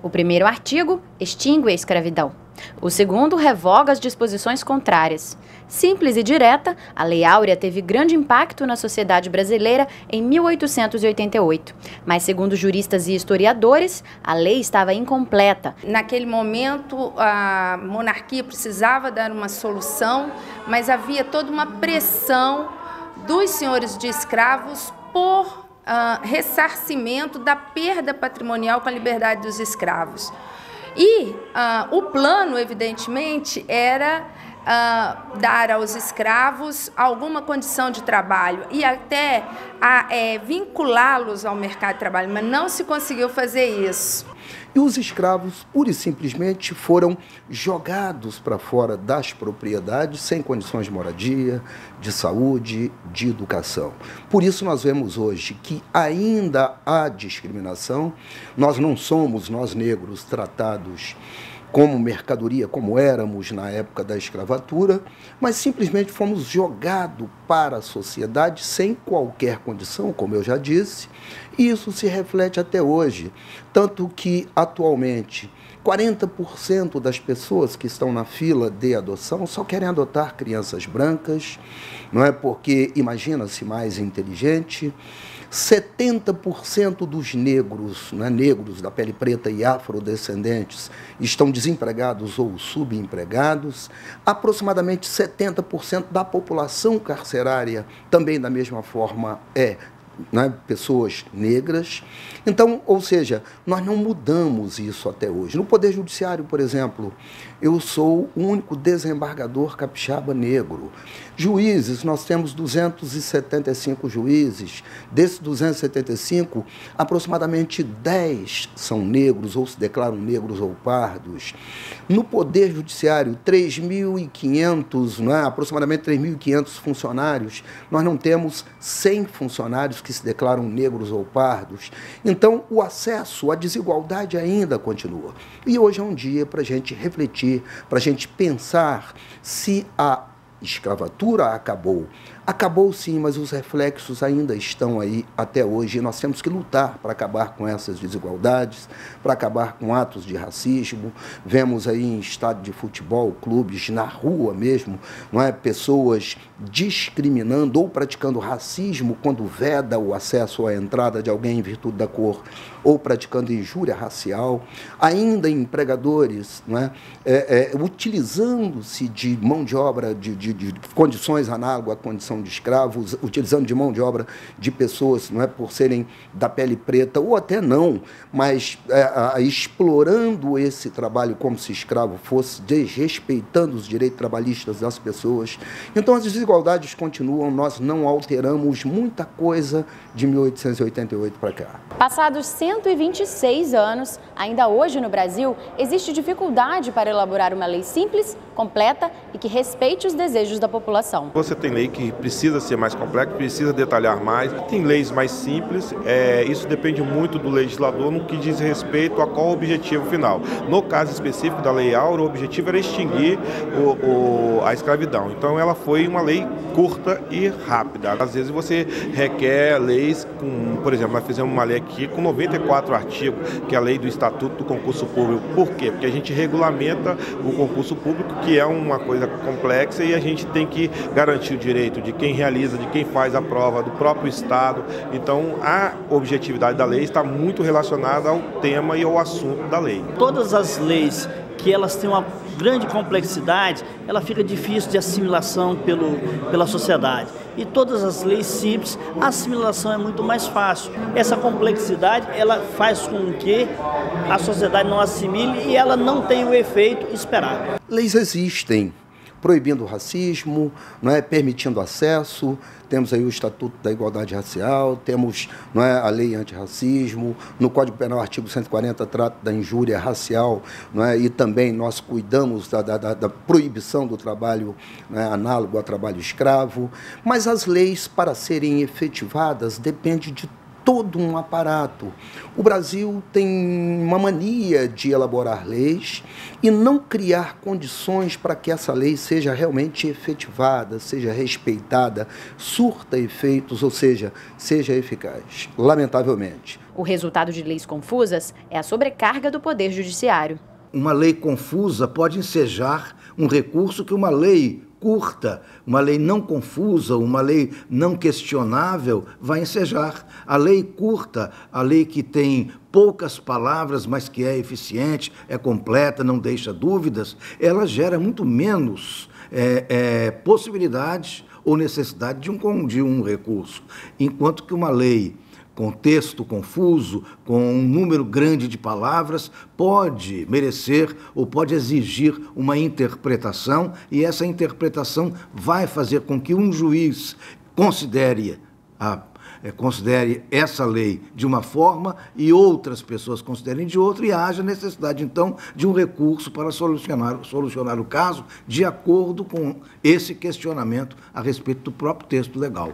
O primeiro artigo extingue a escravidão. O segundo revoga as disposições contrárias. Simples e direta, a Lei Áurea teve grande impacto na sociedade brasileira em 1888. Mas, segundo juristas e historiadores, a lei estava incompleta. Naquele momento, a monarquia precisava dar uma solução, mas havia toda uma pressão dos senhores de escravos por ressarcimento da perda patrimonial com a liberdade dos escravos. E o plano, evidentemente, era dar aos escravos alguma condição de trabalho e até vinculá-los ao mercado de trabalho, mas não se conseguiu fazer isso. E os escravos, pura e simplesmente, foram jogados para fora das propriedades sem condições de moradia, de saúde, de educação. Por isso nós vemos hoje que ainda há discriminação. Nós não somos, nós negros, tratados como mercadoria, como éramos na época da escravatura, mas simplesmente fomos jogados para a sociedade sem qualquer condição, como eu já disse, e isso se reflete até hoje. Tanto que, atualmente, 40% das pessoas que estão na fila de adoção só querem adotar crianças brancas, não é porque imagina-se mais inteligente. 70% dos negros, né, negros da pele preta e afrodescendentes estão desempregados ou subempregados. Aproximadamente 70% da população carcerária também da mesma forma né, pessoas negras. Então, ou seja, nós não mudamos isso até hoje. No Poder Judiciário, por exemplo, eu sou o único desembargador capixaba negro. Juízes, nós temos 275 juízes. Desses 275, aproximadamente 10 são negros ou se declaram negros ou pardos. No Poder Judiciário, 3.500, né, aproximadamente 3.500 funcionários. Nós não temos 100 funcionários que se declaram negros ou pardos. Então, o acesso à desigualdade ainda continua. E hoje é um dia para a gente refletir, para a gente pensar se a escravatura acabou. Acabou sim, mas os reflexos ainda estão aí até hoje e nós temos que lutar para acabar com essas desigualdades, para acabar com atos de racismo. Vemos aí em estádio de futebol, clubes, na rua mesmo, não é? Pessoas discriminando ou praticando racismo quando veda o acesso à entrada de alguém em virtude da cor, ou praticando injúria racial. Ainda empregadores, não é? Utilizando-se de mão de obra, de condições análogas à condição de escravos, utilizando de mão de obra de pessoas, não é, por serem da pele preta, ou até não, mas explorando esse trabalho como se escravo fosse, desrespeitando os direitos trabalhistas das pessoas. Então as desigualdades continuam, nós não alteramos muita coisa de 1888 para cá. Passados 126 anos, ainda hoje no Brasil, existe dificuldade para elaborar uma lei simples, completa e que respeite os desejos da população. Você tem lei que precisa ser mais complexa, precisa detalhar mais, tem leis mais simples, isso depende muito do legislador no que diz respeito a qual o objetivo final. No caso específico da Lei Áurea, o objetivo era extinguir a escravidão. Então ela foi uma lei curta e rápida. Às vezes você requer leis com, por exemplo, nós fizemos uma lei aqui com 94 artigos, que é a lei do Estatuto do Concurso Público. Por quê? Porque a gente regulamenta o concurso público, que é uma coisa complexa, e a gente tem que garantir o direito de quem realiza, de quem faz a prova, do próprio Estado. Então, a objetividade da lei está muito relacionada ao tema e ao assunto da lei. Todas as leis que elas têm uma grande complexidade, ela fica difícil de assimilação pela sociedade. E todas as leis simples, a assimilação é muito mais fácil. Essa complexidade, ela faz com que a sociedade não assimile e ela não tenha o efeito esperado. Leis existem, proibindo o racismo, não é, permitindo acesso. Temos aí o Estatuto da Igualdade Racial, temos, não é, a Lei Antirracismo, no Código Penal, artigo 140, trata da injúria racial, não é, e também nós cuidamos da proibição do trabalho, não é, análogo ao trabalho escravo. Mas as leis, para serem efetivadas, depende de todo um aparato. O Brasil tem uma mania de elaborar leis e não criar condições para que essa lei seja realmente efetivada, seja respeitada, surta efeitos, ou seja eficaz, lamentavelmente. O resultado de leis confusas é a sobrecarga do Poder Judiciário. Uma lei confusa pode ensejar um recurso que uma lei curta, uma lei não confusa, uma lei não questionável vai ensejar. A lei curta, a lei que tem poucas palavras, mas que é eficiente, é completa, não deixa dúvidas, ela gera muito menos possibilidades ou necessidade de um recurso. Enquanto que uma lei com texto confuso, com um número grande de palavras, pode merecer ou pode exigir uma interpretação, e essa interpretação vai fazer com que um juiz considere essa lei de uma forma e outras pessoas considerem de outra, e haja necessidade, então, de um recurso para solucionar o caso de acordo com esse questionamento a respeito do próprio texto legal.